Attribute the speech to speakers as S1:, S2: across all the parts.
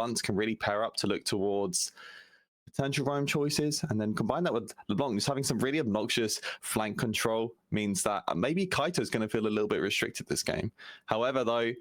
S1: once can really pair up to look towards potential roam choices, and then combine that with LeBlanc just having some really obnoxious flank control means that maybe Kaito's going to feel a little bit restricted this game. However, though,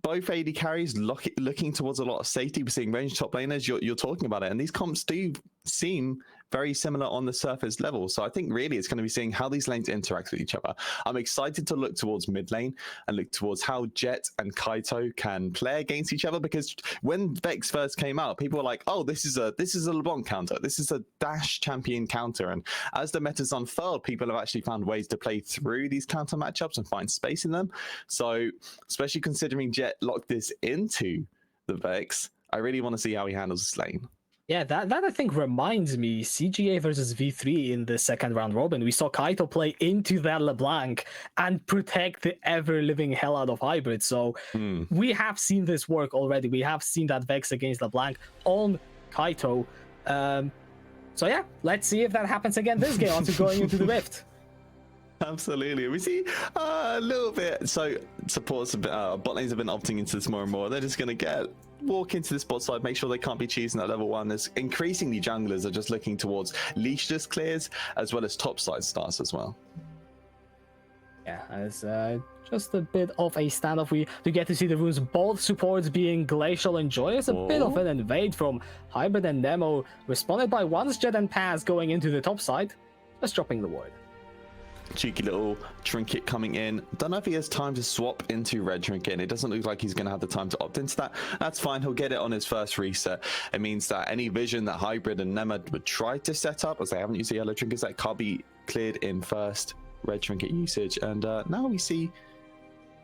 S1: both AD carries looking towards a lot of safety. We're seeing ranged top laners. You're talking about it, and these comps do seem very similar on the surface level. So I think really it's going to be seeing how these lanes interact with each other. I'm excited to look towards mid lane and look towards how Jet and Kaito can play against each other, because when Vex first came out, people were like, oh, this is a LeBlanc counter. This is a dash champion counter. And as the meta's unfurled, people have actually found ways to play through these counter matchups and find space in them. So especially considering Jet locked this into the Vex, I really want to see how he handles this lane.
S2: Yeah, that I think reminds me, CGA versus V3 in the second round robin. We saw Kaito play into that LeBlanc and protect the ever-living hell out of Hybrid. So we have seen this work already. We have seen that Vex against LeBlanc on Kaito. So yeah, let's see if that happens again this game after going into the Rift.
S1: Absolutely. We see a little bit. So supports, bot lanes have been opting into this more and more. They're just going to walk into this bot side, make sure they can't be choosing at level 1. There's increasingly junglers are just looking towards leashless clears as well as top side starts as well.
S2: Yeah, as just a bit of a standoff. We get to see the runes, both supports being Glacial and Joyous. A bit of an invade from Hybrid and Nemo, responded by once Jet and Paz going into the top side, just dropping the ward.
S1: Cheeky little trinket coming in. Don't know if he has time to swap into red trinket. It doesn't look like he's going to have the time to opt into that. That's fine. He'll get it on his first reset. It means that any vision that Hybrid and Nemad would try to set up, as they haven't used the yellow trinkets, that can't be cleared in first red trinket usage. And now we see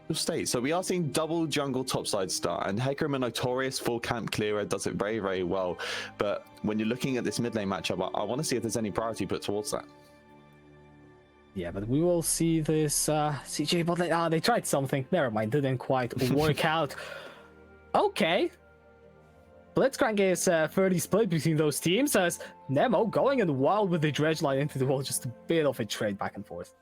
S1: the state. So we are seeing double jungle topside start, and Hecarim, a notorious full camp clearer, does it very, very well. But when you're looking at this mid lane matchup, I want to see if there's any priority put towards that.
S2: Yeah, but we will see this CJ bot lane. They tried something. Never mind, didn't quite work out. Okay. Blitzcrank is fairly split between those teams, as Nemo going in wild with the dredge line into the wall. Just a bit of a trade back and forth.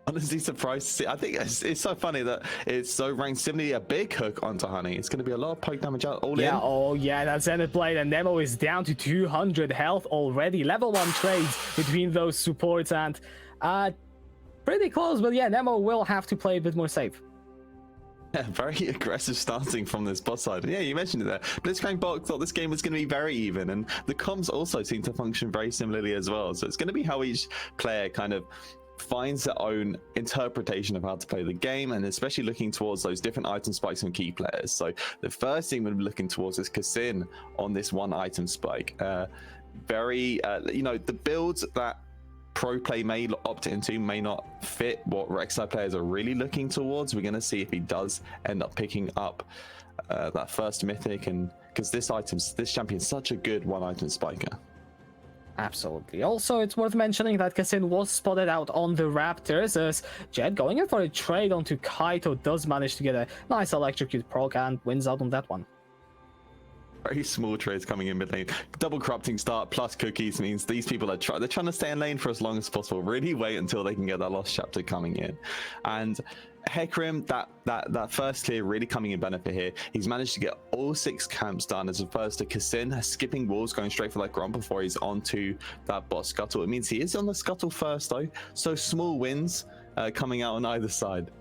S1: Honestly surprised to see. I think it's so funny that it's so ranked similarly a big hook onto Honey. It's going to be a lot of poke damage out all in.
S2: Oh yeah, that's ended blade, and Nemo is down to 200 health already. Level 1 trades between those supports, and pretty close, but yeah, Nemo will have to play a bit more safe.
S1: Yeah, very aggressive starting from this bot side. Yeah, you mentioned it there. Blitzcrank bot thought this game was going to be very even, and the comms also seem to function very similarly as well. So it's going to be how each player kind of finds their own interpretation of how to play the game, and especially looking towards those different item spikes and key players. So the first thing we're looking towards is Kassin on this one item spike. The builds that pro play may opt into may not fit what Rek'Sai players are really looking towards. We're going to see if he does end up picking up that first mythic, and because this champion's such a good one item spiker.
S2: Absolutely. Also, it's worth mentioning that Kassin was spotted out on the Raptors, as Jet going in for a trade onto Kaito does manage to get a nice electrocute proc and wins out on that one.
S1: Very small trades coming in mid lane. Double corrupting start plus cookies means these people are they're trying to stay in lane for as long as possible. Really wait until they can get that lost chapter coming in. And Hecarim, that first clear really coming in benefit here. He's managed to get all 6 camps done, as opposed to Kassin skipping walls, going straight for that grunt before he's onto that bot scuttle. It means he is on the scuttle first though, so small wins coming out on either side.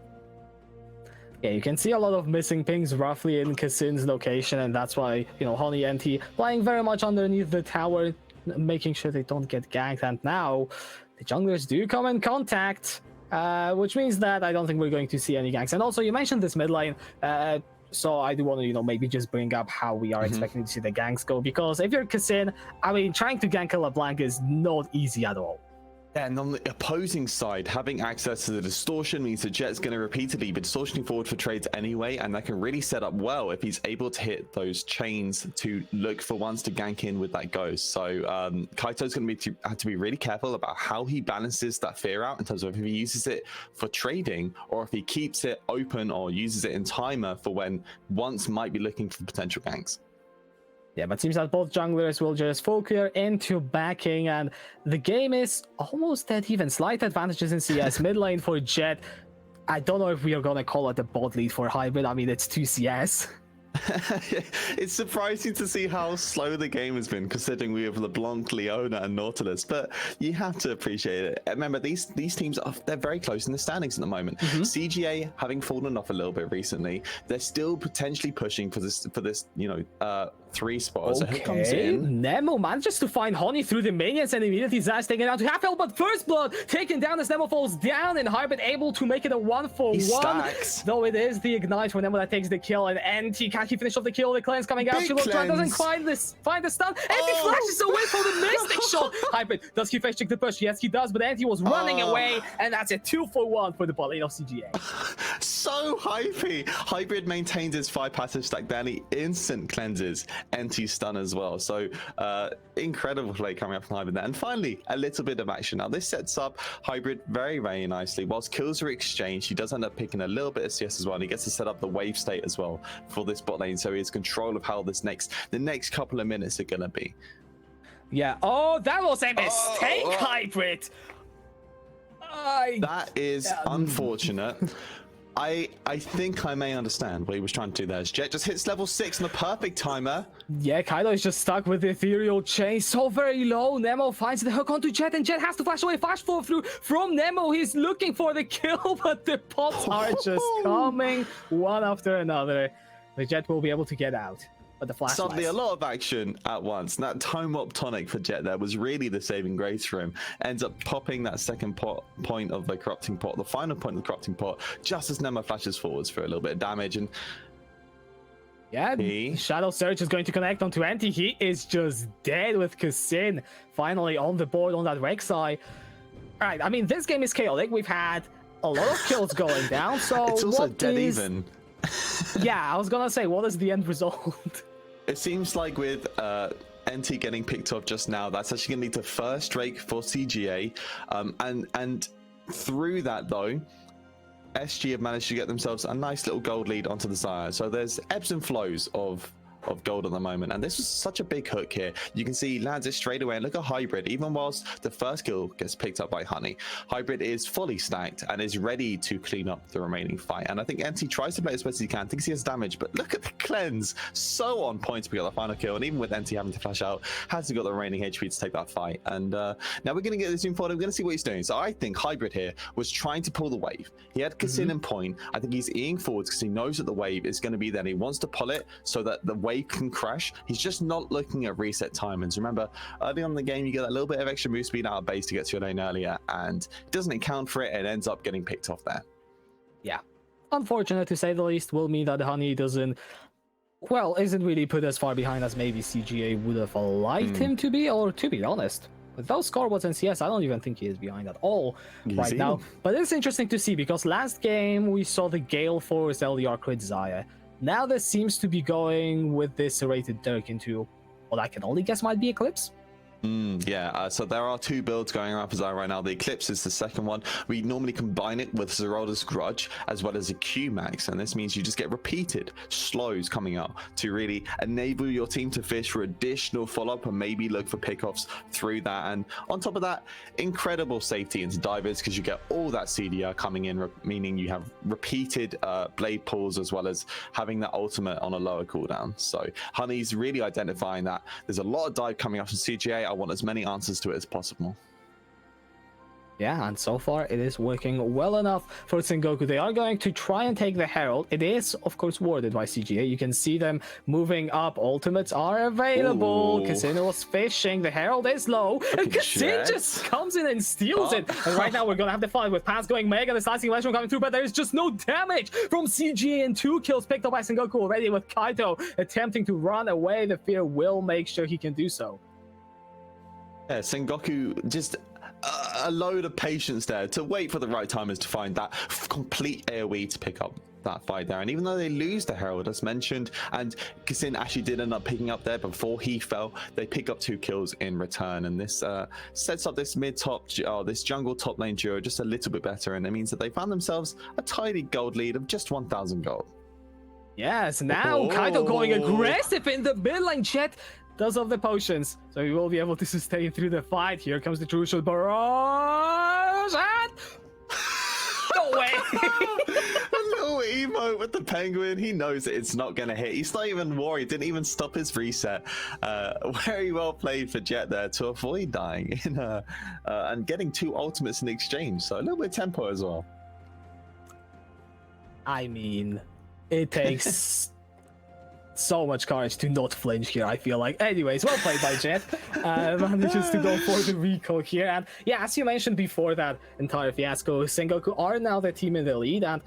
S2: Yeah, you can see a lot of missing pings roughly in Kassin's location, and that's why, Honey and T playing very much underneath the tower, making sure they don't get ganked. And now the junglers do come in contact, which means that I don't think we're going to see any ganks. And also, you mentioned this mid lane, so I do want to, maybe just bring up how we are expecting to see the ganks go, because if you're Kassin, trying to gank a LeBlanc is not easy at all.
S1: And on the opposing side, having access to the distortion means that Jet's going to repeatedly be distortioning forward for trades anyway, and that can really set up well if he's able to hit those chains to look for ones to gank in with that ghost. So Kaito's going to have to be really careful about how he balances that fear out, in terms of if he uses it for trading or if he keeps it open or uses it in timer for when once might be looking for potential ganks.
S2: Yeah, but it seems that both junglers will just full clear into backing, and the game is almost dead even. Slight advantages in CS. Mid lane for Jet. I don't know if we are going to call it a bot lead for Hybrid. It's 2 CS.
S1: It's surprising to see how slow the game has been, considering we have LeBlanc, Leona, and Nautilus. But you have to appreciate it. Remember, these teams they're very close in the standings at the moment. CGA having fallen off a little bit recently, they're still potentially pushing for this 3 spot. So who comes in?
S2: Nemo manages to find Honey through the minions and immediately Zaz taken down to half health, but first blood taken down as Nemo falls down, and Hybrid able to make it a 1-for-1. Though it is the ignite for Nemo that takes the kill, and NT can't he finish off the kill? The cleanse coming out. Chilotron doesn't find the stun. NT flashes away for the mystic shot. Hybrid, does he face check the push? Yes, he does, but NT was running away, and that's a 2-for-1 for the bot lane of CGA.
S1: So hypey. Hybrid maintains his 5 passive stack, then he instant cleanses NT stun as well. So incredible play coming up from Hybrid there. And finally, a little bit of action. Now this sets up Hybrid very, very nicely. Whilst kills are exchanged, he does end up picking a little bit of CS as well, and he gets to set up the wave state as well for this bot lane, so he has control of how the next couple of minutes are gonna be.
S2: Yeah. Oh, that was a mistake, Hybrid.
S1: That is unfortunate. I think I may understand what he was trying to do there. Jet just hits level 6 on the perfect timer.
S2: Yeah, Kaido is just stuck with the ethereal chain, so very low. Nemo finds the hook onto Jet, and Jet has to flash away. Flash fall through from Nemo. He's looking for the kill, but the pots are just coming one after another. The Jet will be able to get out. But the flash
S1: suddenly a lot of action at once. And that time up tonic for Jet there was really the saving grace for him. Ends up popping that second point of the corrupting pot, the final point of the corrupting pot, just as Nemo flashes forwards for a little bit of damage. And
S2: yeah, Shadow Surge is going to connect onto Anti. He is just dead with Kassin finally on the board on that Rek'Sai. All right, I mean, this game is chaotic. We've had a lot of kills going down, so
S1: it's also dead even.
S2: Yeah, I was gonna say, what is the end result?
S1: It seems like with NT getting picked off just now, that's actually going to lead to first Drake for CGA. And through that, though, SG have managed to get themselves a nice little gold lead onto the side. So there's ebbs and flows of gold at the moment, and this was such a big hook here. You can see he lands it straight away, and look at Hybrid. Even whilst the first kill gets picked up by Honey, Hybrid is fully stacked and is ready to clean up the remaining fight. And I think NT tries to play as best as he can, thinks he has damage, but look at the cleanse, so on point to pick up the final kill. And even with NT having to flash out, hasn't got the remaining HP to take that fight. And now we're going to get this in forward. We're going to see what he's doing. So I think Hybrid here was trying to pull the wave. He had Kassin in point. I think he's eating forwards because he knows that the wave is going to be there, and he wants to pull it so that the wave can crash. He's just not looking at reset timings. Remember, early on in the game, you get a little bit of extra move speed out of base to get to your lane earlier, and it doesn't account for it and ends up getting picked off there.
S2: Yeah, unfortunate to say the least. Will mean that Honey isn't really put as far behind as maybe CGA would have liked him to be, or to be honest, with those scoreboards and CS, I don't even think he is behind at all right now. But it's interesting to see, because last game we saw the Gale Force LDR crit Xayah. Now this seems to be going with this rated Dirk into what I can only guess might be Eclipse.
S1: So there are 2 builds going around for Xayah right now. The Eclipse is the second one. We normally combine it with Zeralda's Grudge as well as a Q-Max, and this means you just get repeated slows coming up to really enable your team to fish for additional follow-up and maybe look for pickoffs through that. And on top of that, incredible safety into divers, because you get all that CDR coming in, meaning you have repeated blade pulls as well as having that ultimate on a lower cooldown. So Honey's really identifying that there's a lot of dive coming up from CGA. I want as many answers to it as possible.
S2: Yeah, and so far it is working well enough for Sengoku. They are going to try and take the Herald. It is, of course, warded by CGA. You can see them moving up. Ultimates are available. Casino was fishing. The Herald is low. And Casino just comes in and steals it. And right now we're going to have the fight with Pass going mega. The slicing Electron coming through, but there is just no damage from CGA, and 2 kills picked up by Sengoku already, with Kaito attempting to run away. The Fear will make sure he can do so.
S1: Yeah, Sengoku just a load of patience there to wait for the right timers to find that complete AoE to pick up that fight there. And even though they lose the Herald, as mentioned, and Kassin actually did end up picking up there before he fell, they pick up 2 kills in return. And this sets up this this jungle top lane duo just a little bit better, and it means that they found themselves a tidy gold lead of just 1,000 gold.
S2: Yes, now Kaito going aggressive in the mid lane. Jet does have the potions, so he will be able to sustain through the fight. Here comes the crucial barrage, and no way.
S1: A little emote with the penguin. He knows that it's not going to hit. He's not even worried. Didn't even stop his reset. Very well played for Jet there to avoid dying and getting 2 ultimates in exchange. So a little bit of tempo as well.
S2: I mean, it takes so much courage to not flinch here, I feel like. Anyways, well played by Jet. Manages to go for the recall here. And yeah, as you mentioned before that entire fiasco, Sengoku are now the team in the lead. And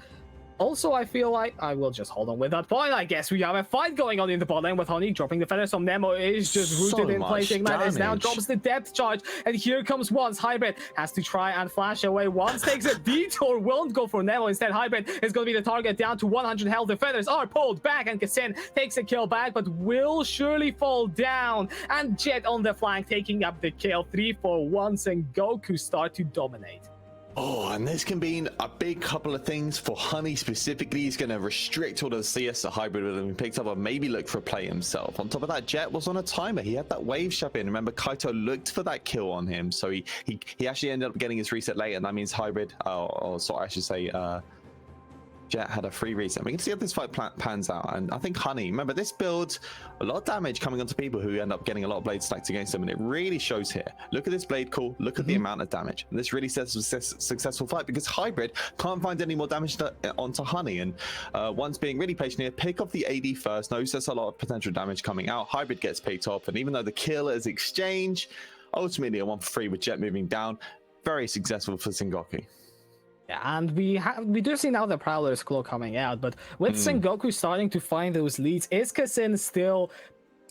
S2: also, I feel like I will just hold on with that point. I guess we have a fight going on in the bot lane with Honey dropping the feathers. So Nemo is just rooted in placing madness. Now drops the depth charge. And here comes Once. Hybrid has to try and flash away. Once takes a detour, won't go for Nemo. Instead, Hybrid is going to be the target down to 100 health. The feathers are pulled back. And Kasin takes a kill back, but will surely fall down. And Jet on the flank taking up the kill. 3 for 1. Sengoku start to dominate.
S1: Oh, and this can mean a big couple of things for Honey specifically. He's going to restrict all the CS the Hybrid with him picked up, or maybe look for a play himself. On top of that, Jet was on a timer. He had that wave shove in. Remember, Kaito looked for that kill on him, so he actually ended up getting his reset late, and that means Hybrid, or sorry, I should say, Jet had a free reset. We can see how this fight pans out, and I think Honey, remember this builds a lot of damage coming onto people who end up getting a lot of blades stacked against them, and it really shows here. Look at this blade call, look at the amount of damage, and this really sets a successful fight because Hybrid can't find any more damage onto Honey, and Once being really patient here, pick off the AD first, knows there's a lot of potential damage coming out. Hybrid gets picked off, and even though the kill is exchange, ultimately a 1 for 3 with Jet moving down, very successful for Sengoku.
S2: Yeah, and we do see now the Prowler's Claw coming out, but with Sengoku starting to find those leads, is Kasin still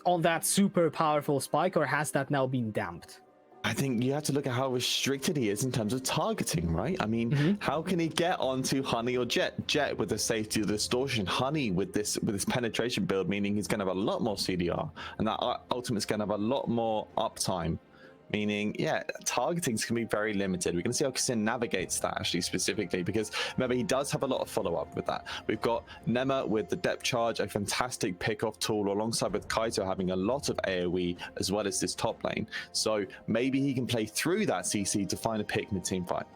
S2: on that super powerful spike, or has that now been damped?
S1: I think you have to look at how restricted he is in terms of targeting, right? I mean, how can he get onto Honey or Jet? Jet with the safety of the distortion, Honey with this penetration build, meaning he's going to have a lot more CDR, and that ultimate's going to have a lot more uptime. Meaning, yeah, targetings can be very limited. We're going to see how Kasin navigates that actually specifically, because remember, he does have a lot of follow-up with that. We've got Nema with the depth charge, a fantastic pick-off tool, alongside with Kaito having a lot of AoE as well as this top lane. So maybe he can play through that CC to find a pick mid-team fight.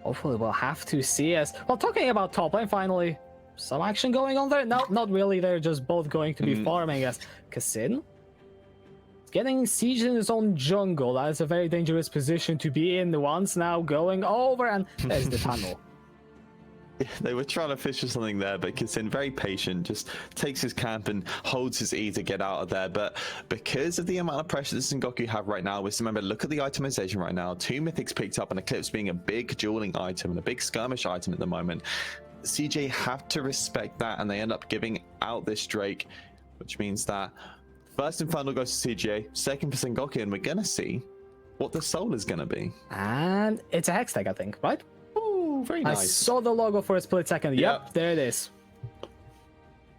S2: Hopefully we'll have to see us. Well, talking about top lane, finally, some action going on there? No, not really. They're just both going to be farming as Kasin getting siege in his own jungle. That is a very dangerous position to be in. Once now going over, and there's the tunnel.
S1: They were trying to fish for something there, but Kasin, very patient, just takes his camp and holds his E to get out of there. But because of the amount of pressure that Sengoku have right now, we remember, look at the itemization right now. 2 mythics picked up, and Eclipse being a big dueling item and a big skirmish item at the moment. CJ have to respect that, and they end up giving out this Drake, which means that first Infernal goes to CGA, second for Sengoku, and we're going to see what the soul is going to be. And
S2: it's a Hex tag, I think, right?
S1: Oh, very nice.
S2: I saw the logo for a split second. Yep, there it is.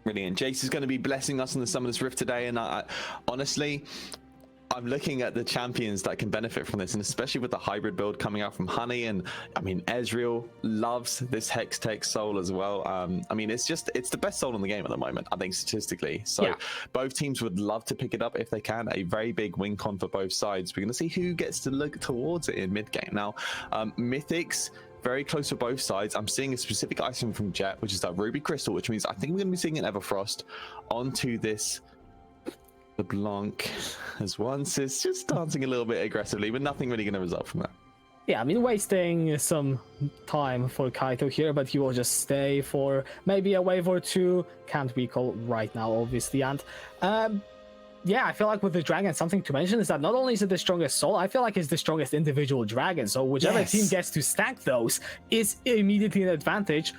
S1: Brilliant. Jace is going to be blessing us in the Summoner's Rift today, and honestly, I'm looking at the champions that can benefit from this, and especially with the hybrid build coming out from Honey, and I mean, Ezreal loves this Hex Tech soul as well. I mean, it's the best soul in the game at the moment, I think, statistically. So both teams would love to pick it up if they can. A very big win con for both sides. We're going to see who gets to look towards it in mid game. Now, Mythics, very close for both sides. I'm seeing a specific item from Jet, which is that Ruby Crystal, which means I think we're going to be seeing an Everfrost onto this LeBlanc, as Once is just dancing a little bit aggressively, but nothing really going to result from that.
S2: Yeah, I mean, wasting some time for Kaito here, but he will just stay for maybe a wave or two. Can't recall right now, obviously. And yeah, I feel like with the dragon, something to mention is that not only is it the strongest soul, I feel like it's the strongest individual dragon. So whichever team gets to stack those is immediately an advantage.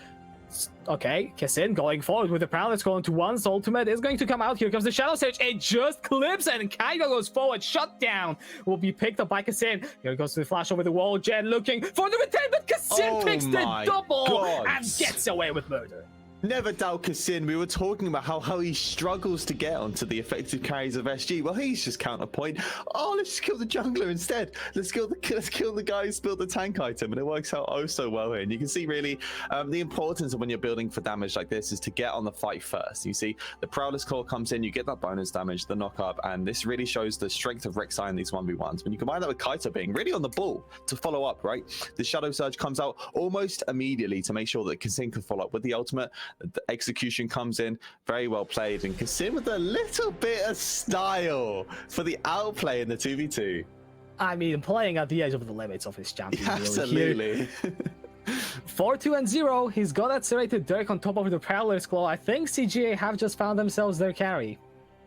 S2: Okay, Kasin going forward with the Prowler's going to Once. Ultimate is going to come out. Here comes the Shadow Surge. It just clips, and Kaito goes forward. Shutdown will be picked up by Kasin. Here goes the flash over the wall. Jen looking for the retain, but Kasin picks the double and gets away with murder.
S1: Never doubt Kassin. We were talking about how he struggles to get onto the effective carries of SG. Well, he's just counterpoint. Oh, let's just kill the jungler instead. Let's kill the guy who spilled the tank item, and it works out oh so well here. And you can see really the importance of when you're building for damage like this is to get on the fight first. You see the Prowler's Claw comes in, you get that bonus damage, the knock up, and this really shows the strength of Rek'Sai in these 1v1s. When you combine that with Kaito being really on the ball to follow up, right? The Shadow Surge comes out almost immediately to make sure that Kassin can follow up with the ultimate. The execution comes in, very well played, and Kassin with a little bit of style for the outplay in the 2v2.
S2: I mean, playing at the edge of the limits of his champion.
S1: Yeah, absolutely.
S2: 4-2-0. He's got that serrated Dirk on top of the Prowler's Claw. I think CGA have just found themselves their carry.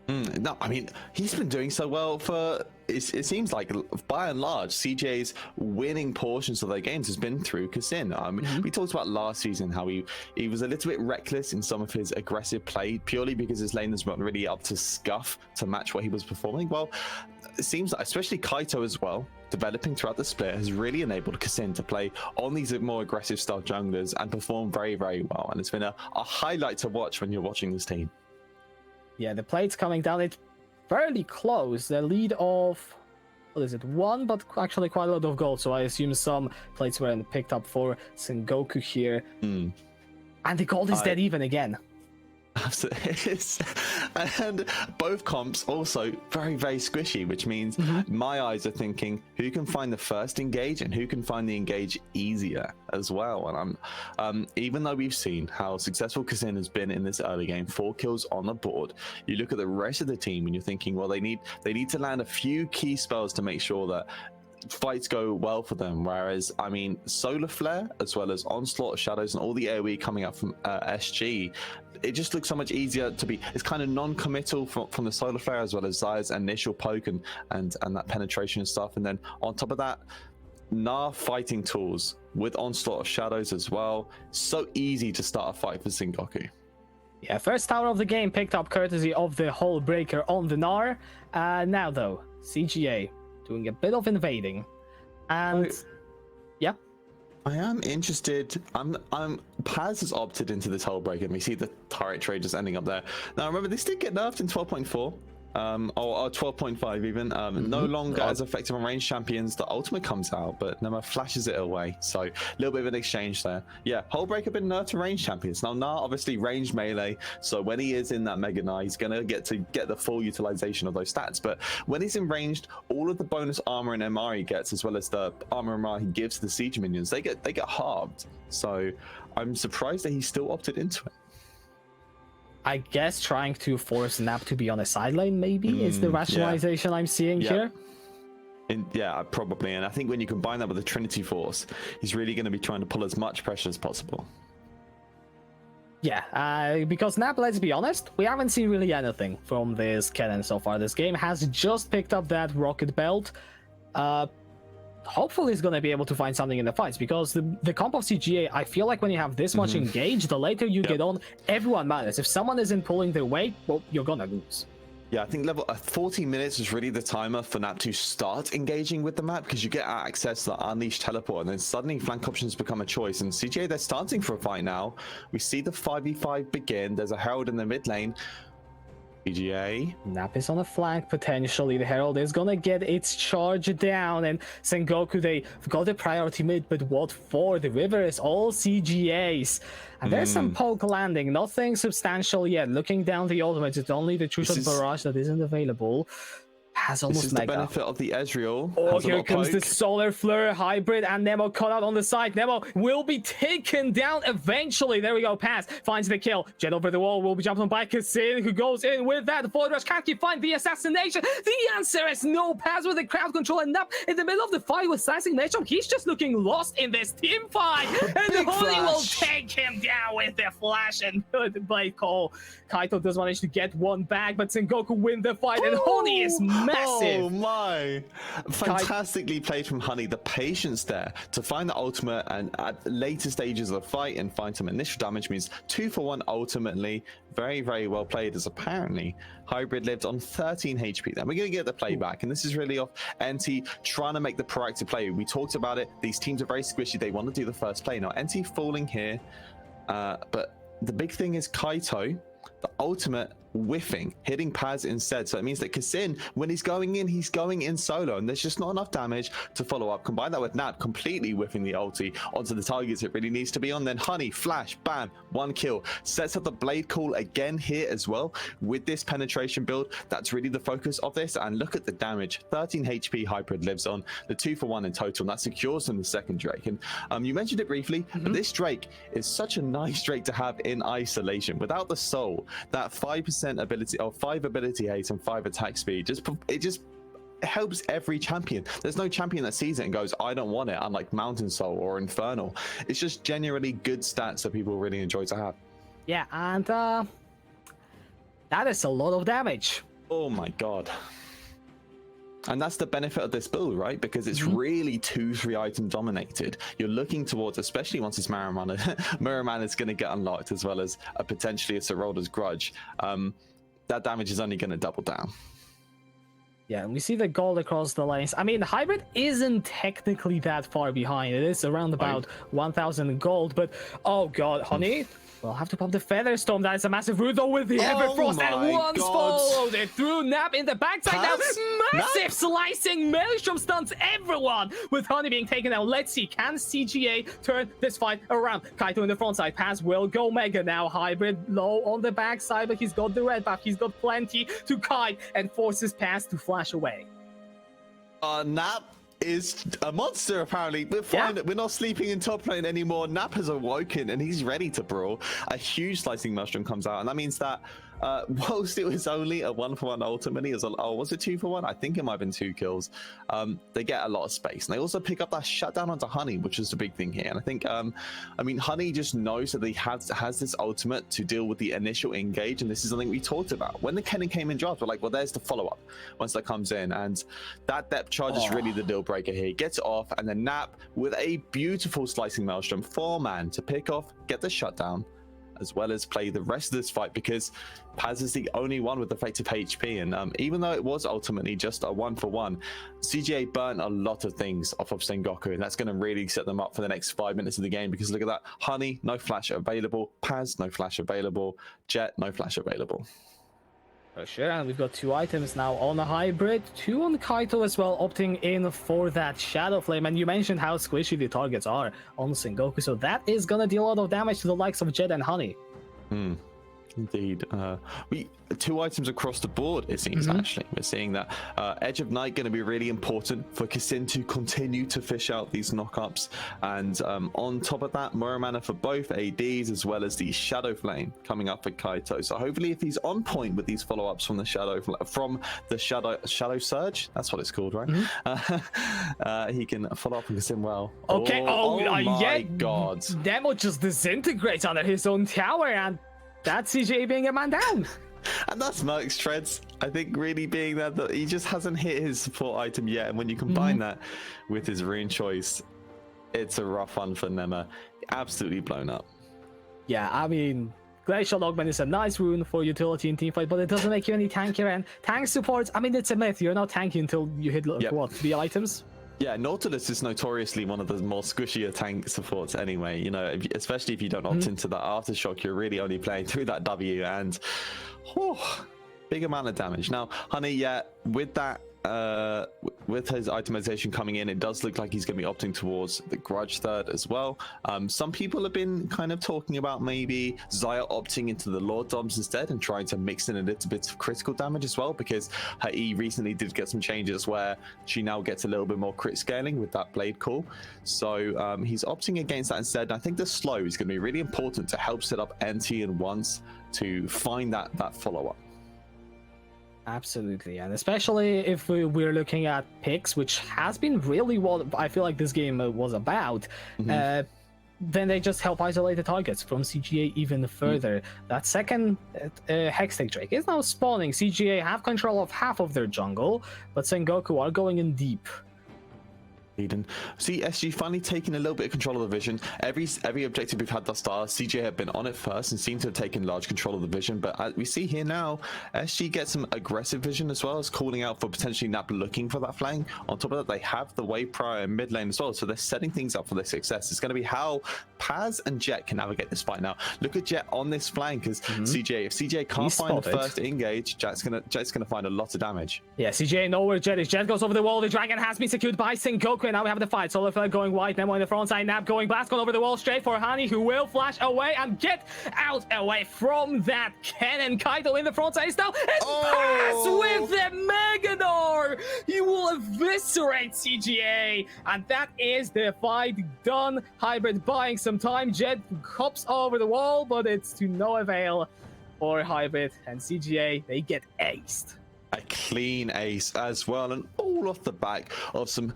S1: No, I mean, he's been doing so well for, it seems like by and large, CJ's winning portions of their games has been through Kassin. We talked about last season how he was a little bit reckless in some of his aggressive play, purely because his lane was not really up to scuff to match what he was performing. Well, it seems like, especially Kaito as well, developing throughout the split, has really enabled Kassin to play on these more aggressive style junglers and perform very, very well. And it's been a highlight to watch when you're watching this team.
S2: Yeah, the plate's coming down. It's fairly close. The lead of, what is it, 1, but actually quite a lot of gold. So I assume some plates were picked up for Sengoku here. And the gold is dead even again.
S1: Absolutely. And both comps also very, very squishy, which means my eyes are thinking who can find the first engage and who can find the engage easier as well. And I'm even though we've seen how successful Kassin has been in this early game, 4 kills on the board, you look at the rest of the team and you're thinking, well, they need to land a few key spells to make sure that fights go well for them. Whereas, I mean, Solar Flare as well as Onslaught of Shadows and all the AoE coming up from SG, it just looks so much easier to be. It's kind of non-committal from the Solar Flare as well as Zaya's initial poke and that penetration and stuff. And then on top of that, Gnar fighting tools with Onslaught of Shadows as well. So easy to start a fight for Sengoku.
S2: Yeah, first tower of the game picked up courtesy of the Hull Breaker on the Gnar. Now though, CGA doing a bit of invading, and yeah, I
S1: am interested. Paz has opted into this Hull Breaker, and we see the turret trade just ending up there. Now remember, this did get nerfed in 12.4. Or 12.5 even. No longer as effective on ranged champions. The ultimate comes out, but Nema flashes it away. So a little bit of an exchange there. Yeah, Hull Breaker been nerfed to ranged champions. Now Gnar obviously ranged melee, so when he is in that Mega Gnar, he's gonna get the full utilization of those stats. But when he's in ranged, all of the bonus armor and MR he gets, as well as the armor and MR he gives to the siege minions, they get halved. So I'm surprised that he still opted into it.
S2: I guess trying to force Nap to be on a side lane maybe is the rationalization I'm seeing here.
S1: Yeah, probably. And I think when you combine that with the Trinity Force, he's really going to be trying to pull as much pressure as possible.
S2: Yeah, because Nap, let's be honest, we haven't seen really anything from this Kennen so far. This game has just picked up that Rocket Belt. Hopefully he's going to be able to find something in the fights, because the comp of CGA, I feel like when you have this much engaged, the later you get on, everyone matters. If someone isn't pulling their weight, well, you're going to lose.
S1: Yeah, I think 40 minutes is really the timer for Nap to start engaging with the map, because you get access to the Unleashed Teleport, and then suddenly flank options become a choice. And CGA, they're starting for a fight now. We see the 5v5 begin. There's a Herald in the mid lane. CGA.
S2: Nap is on a flank potentially. The Herald is gonna get its charge down, and Sengoku, they've got the priority mid, but what for? The river is all CGAs. And there's some poke landing, nothing substantial yet. Looking down the ultimate, it's only the True Shot Barrage that isn't available. Has almost
S1: this is the benefit of the Ezreal.
S2: Oh, here comes the Solar Flare hybrid, and Nemo caught out on the side. Nemo will be taken down eventually. There we go. Pass finds the kill. Jet over the wall will be jumped on by Kassin, who goes in with that forward rush. Can't he find the assassination? The answer is no. Pass with the crowd control, and Nap in the middle of the fight with slicing matchup. He's just looking lost in this team fight, and Holy will take him down with the flash and the blade call. Kaito does manage to get one back, but Sengoku win the fight, and Honey is massive.
S1: Oh my! Fantastically played from Honey. The patience there to find the ultimate, and at later stages of the fight and find some initial damage means 2 for 1 ultimately. Very, very well played, as apparently Hybrid lived on 13 HP. Then we're going to get the play back, and this is really off NT trying to make the proactive play. We talked about it. These teams are very squishy. They want to do the first play. Now NT falling here, but the big thing is Kaito, the ultimate whiffing, hitting Paz instead. So it means that Kassin, when he's going in solo, and there's just not enough damage to follow up. Combine that with Nap completely whiffing the ulti onto the targets it really needs to be on. Then Honey, flash, bam, 1 kill. Sets up the blade call again here as well. With this penetration build, that's really the focus of this. And look at the damage. 13 HP Hybrid lives on, the 2-for-1 in total, and that secures him the second Drake. And you mentioned it briefly, but this Drake is such a nice Drake to have in isolation. Without the soul, that 5% ability, or 5 ability haste and 5 attack speed, it just helps every champion. There's no champion that sees it and goes, I don't want it, unlike Mountain Soul or Infernal. It's just genuinely good stats that people really enjoy to have.
S2: Yeah, and that is a lot of damage.
S1: Oh my god. And that's the benefit of this build, right? Because it's really 2-3 item dominated. You're looking towards, especially once it's Mirror Man is going to get unlocked, as well as potentially a Sorolda's Grudge. That damage is only going to double down.
S2: Yeah, and we see the gold across the lanes. I mean, Hybrid isn't technically that far behind. It is around about 1,000 gold, but oh god, Honey, we'll have to pop the Featherstorm. That is a massive root, though, with the Everfrost, and once followed it through Nap in the backside. Now, massive slicing Maelstrom stuns everyone, with Honey being taken out. Let's see, can CGA turn this fight around? Kaito in the front side, Paz will go Mega now. Hybrid low on the backside, but he's got the red buff. He's got plenty to kite and forces Paz to flash away.
S1: Nap is a monster, apparently. We're fine. We're not sleeping in top lane anymore. Nap has awoken and he's ready to brawl. A huge slicing mushroom comes out, and that means that whilst it was only a 1-for-1 ultimately, it was was it 2-for-1? I think it might have been 2 kills. They get a lot of space, and they also pick up that shutdown onto Honey, which is the big thing here. And I think I mean, Honey just knows that he has this ultimate to deal with the initial engage, and this is something we talked about when the Kennen came in draft. We're like, well, there's the follow-up once that comes in, and that depth charge is really the deal breaker here. He gets it off, and then Nap with a beautiful slicing maelstrom, 4-man to pick off, get the shutdown, as well as play the rest of this fight, because Paz is the only one with effective HP. And even though it was ultimately just a 1-for-1, CGA burnt a lot of things off of Sengoku, and that's going to really set them up for the next 5 minutes of the game, because look at that. Honey, no flash available. Paz, no flash available. Jet, no flash available.
S2: For sure, and we've got 2 items now on the Hybrid, 2 on Kaito as well, opting in for that Shadow Flame. And you mentioned how squishy the targets are on Sengoku, so that is gonna deal a lot of damage to the likes of Jet and Honey.
S1: Indeed. 2 items across the board, it seems. Actually, we're seeing that Edge of Night going to be really important for Kassin to continue to fish out these knockups, and on top of that, Mirror Mana for both ADs, as well as the Shadow Flame coming up for Kaito. So hopefully, if he's on point with these follow-ups from the Shadow Shadow Surge, that's what it's called, right? He can follow up on Kassin well.
S2: Okay. Oh my
S1: god!
S2: Demo just disintegrates under his own tower, and that's CJ being a man down.
S1: And that's Merc's treads, I think, really being that he just hasn't hit his support item yet. And when you combine that with his rune choice, it's a rough one for Nema. Absolutely blown up. Yeah,
S2: I mean, Glacial Augment is a nice rune for utility in teamfight, but it doesn't make you any tankier. And tank supports, I mean, it's a myth. You're not tanky until you hit, what, 3 items?
S1: Yeah, Nautilus is notoriously one of the more squishier tank supports anyway, you know, especially if you don't opt into that aftershock, you're really only playing through that W, and big amount of damage. Now, Honey, with that, with his itemization coming in, it does look like he's going to be opting towards the Grudge third as well. Some people have been kind of talking about maybe Xayah opting into the Lord Doms instead and trying to mix in a little bit of critical damage as well, because her E recently did get some changes where she now gets a little bit more crit scaling with that blade call. So he's opting against that instead. And I think the slow is going to be really important to help set up NT and once to find that follow-up.
S2: Absolutely, and especially if we're looking at picks, which has been really what I feel like this game was about, then they just help isolate the targets from CGA even further. That second Hextech Drake is now spawning. CGA have control of half of their jungle, but Sengoku are going in deep.
S1: Eden. See, SG finally taking a little bit of control of the vision. Every objective we've had thus far, CJ have been on it first and seem to have taken large control of the vision. But as we see here now, SG gets some aggressive vision as well as calling out for potentially Nap looking for that flank. On top of that, they have the wave prior in mid lane as well, so they're setting things up for their success. It's going to be how Paz and Jet can navigate this fight now. Look at Jet on this flank as CJ. If CJ can't find the first engage, Jet's gonna find a lot of damage.
S2: Yeah, CJ know where Jet is. Jet goes over the wall. The dragon has been secured by Sengoku, and now we have the fight. Solarflare going wide. Nemo in the front side. Nap going blast, going over the wall straight for Hani, who will flash away and get out away from that cannon. Kaito in the front side now. And Pass with the Megador. He will eviscerate CGA, and that is the fight done. Hybrid buying some time. Jet hops over the wall, but it's to no avail for Hybrid, and CGA, they get aced.
S1: A clean ace as well, and all off the back of some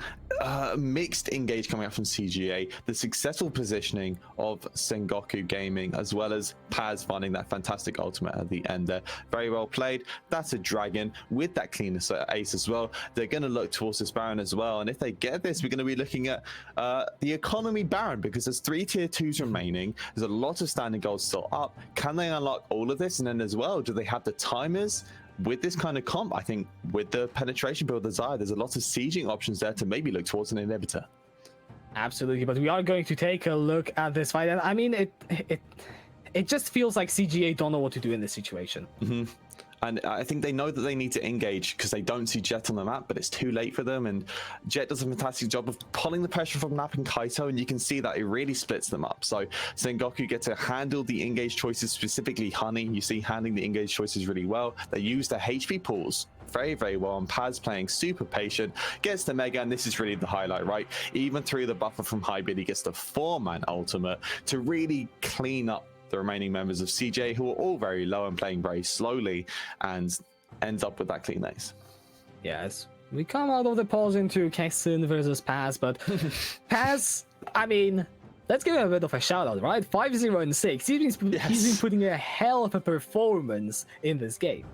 S1: mixed engage coming out from CGA, the successful positioning of Sengoku Gaming, as well as Paz finding that fantastic ultimate at the end there. Very well played. That's a dragon with that clean ace as well. They're going to look towards this Baron as well, and if they get this, we're going to be looking at the economy Baron, because there's 3 tier 2s remaining. There's a lot of standing gold still up. Can they unlock all of this? And then as well, do they have the timers? With this kind of comp, I think with the penetration build desire, there's a lot of sieging options there to maybe look towards an inhibitor.
S2: Absolutely, but we are going to take a look at this fight, and I mean, it just feels like CGA don't know what to do in this situation.
S1: And I think they know that they need to engage because they don't see Jet on the map, but it's too late for them. And Jet does a fantastic job of pulling the pressure from Nap and Kaito, and you can see that it really splits them up. So Sengoku get to handle the engage choices, specifically Honey. You see handling the engage choices really well. They use their HP pools very, very well, and Paz playing super patient, gets the Mega, and this is really the highlight, right? Even through the buffer from Hybrid, he gets the 4-man ultimate to really clean up the remaining members of CJ, who are all very low and playing very slowly, and ends up with that clean ace.
S2: Yes, we come out of the pause into Kessin versus Paz, but Paz, I mean, let's give him a bit of a shout out, right? 5-0 and 6. He's been putting a hell of a performance in this game.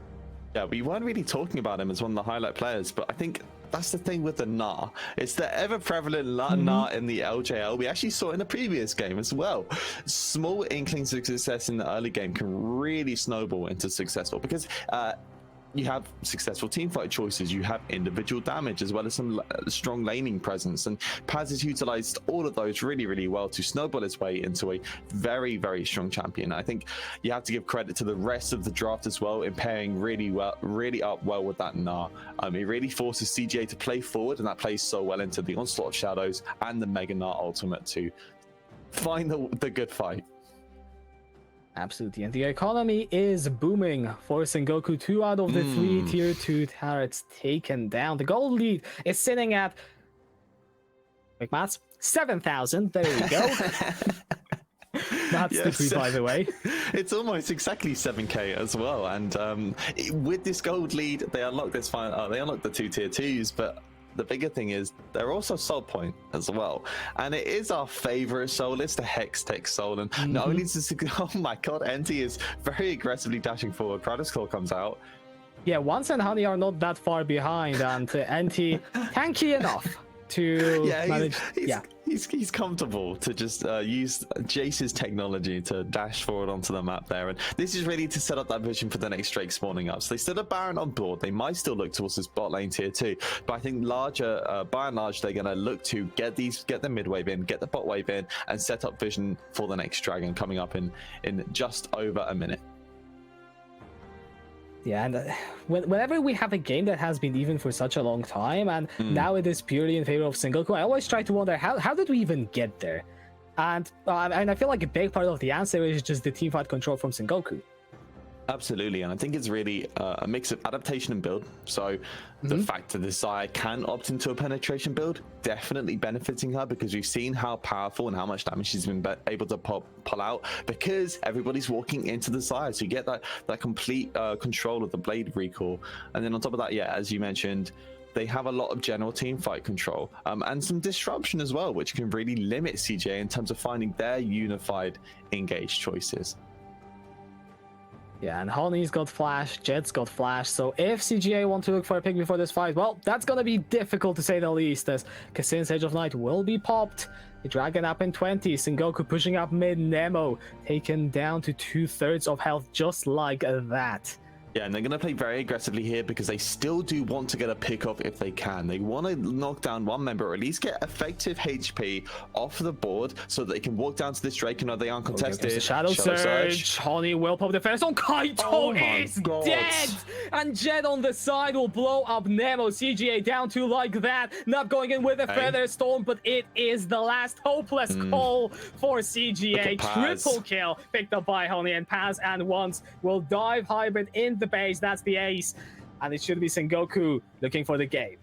S1: Yeah, we weren't really talking about him as one of the highlight players, but I think that's the thing with the Gnar. It's the ever-prevalent Gnar in the LJL. We actually saw it in the previous game as well. Small inklings of success in the early game can really snowball into successful, because you have successful teamfight choices, you have individual damage, as well as some strong laning presence, and Paz has utilized all of those really, really well to snowball his way into a very, very strong champion. I think you have to give credit to the rest of the draft as well in pairing really up well with that Gnar. It really forces CJ to play forward, and that plays so well into the Onslaught of Shadows and the Mega Gnar ultimate to find the good fight.
S2: Absolutely, and the economy is booming for Sengoku. 2 out of the 3 tier 2 turrets taken down. The gold lead is sitting at, quick maths, 7,000. There we go. That's the tweet, by the way.
S1: It's almost exactly 7k as well. And with this gold lead, they unlock this final. They unlock the 2 tier 2s, but the bigger thing is they're also soul point as well, and it is our favorite soul. It's the Hextech soul, and not only does it, oh my god, NT is very aggressively dashing forward. Kratos Claw comes out.
S2: Yeah, Once and Honey are not that far behind, and NT tanky enough to manage.
S1: He's comfortable to just use Jace's technology to dash forward onto the map there, and this is really to set up that vision for the next Drake spawning up. So they still have Baron on board. They might still look towards this bot lane tier 2, but I think by and large they're going to look to get the mid wave in, get the bot wave in, and set up vision for the next dragon coming up in just over a minute.
S2: Yeah, and whenever we have a game that has been even for such a long time, and now it is purely in favor of Sengoku, I always try to wonder, how did we even get there? And I feel like a big part of the answer is just the teamfight control from Sengoku.
S1: Absolutely, and I think it's really a mix of adaptation and build. So the fact that the Xayah can opt into a penetration build, definitely benefiting her, because we've seen how powerful and how much damage she's been able to pull out, because everybody's walking into the Xayah, so you get that complete control of the blade recall. And then on top of that, yeah, as you mentioned, they have a lot of general team fight control and some disruption as well, which can really limit CJ in terms of finding their unified engage choices.
S2: Yeah, and Honey's got flash, Jet's got flash, so if CGA want to look for a pick before this fight, well, that's gonna be difficult to say the least, as Kassin's Edge of Night will be popped. The Dragon up in 20, Sengoku pushing up mid, Nemo taken down to 2/3 of health just like that.
S1: Yeah, and they're going to play very aggressively here because they still do want to get a pick off if they can. They want to knock down one member or at least get effective HP off the board so that they can walk down to this Drake and know they aren't contested.
S2: The Shadow Surge. Honey will pop the first on. Kaito is dead! And Jet on the side will blow up Nemo. CGA down to like that. Not going in with a Feather Storm, but it is the last hopeless call for CGA. Triple kill picked up by Honey, and Paz and Once will dive hybrid in the base. That's the ace, and it should be Sengoku looking for the game.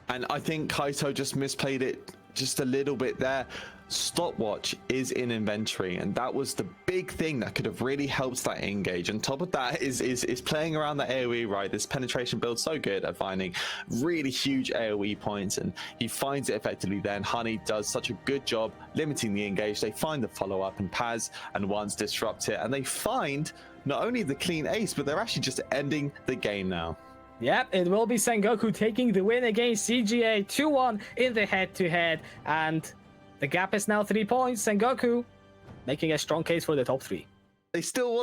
S1: And I think Kaito just misplayed it just a little bit there. Stopwatch is in inventory, and that was the big thing that could have really helped that engage. On top of that is playing around the AoE, right? This penetration build so good at finding really huge AoE points, and he finds it effectively. Then Honey does such a good job limiting the engage. They find the follow-up, and Paz and Ones disrupt it, and they find not only the clean ace, but they're actually just ending the game now.
S2: Yep, it will be Sengoku taking the win against CGA 2-1 in the head-to-head, and the gap is now 3 points. Sengoku making a strong case for the top 3.
S1: They still want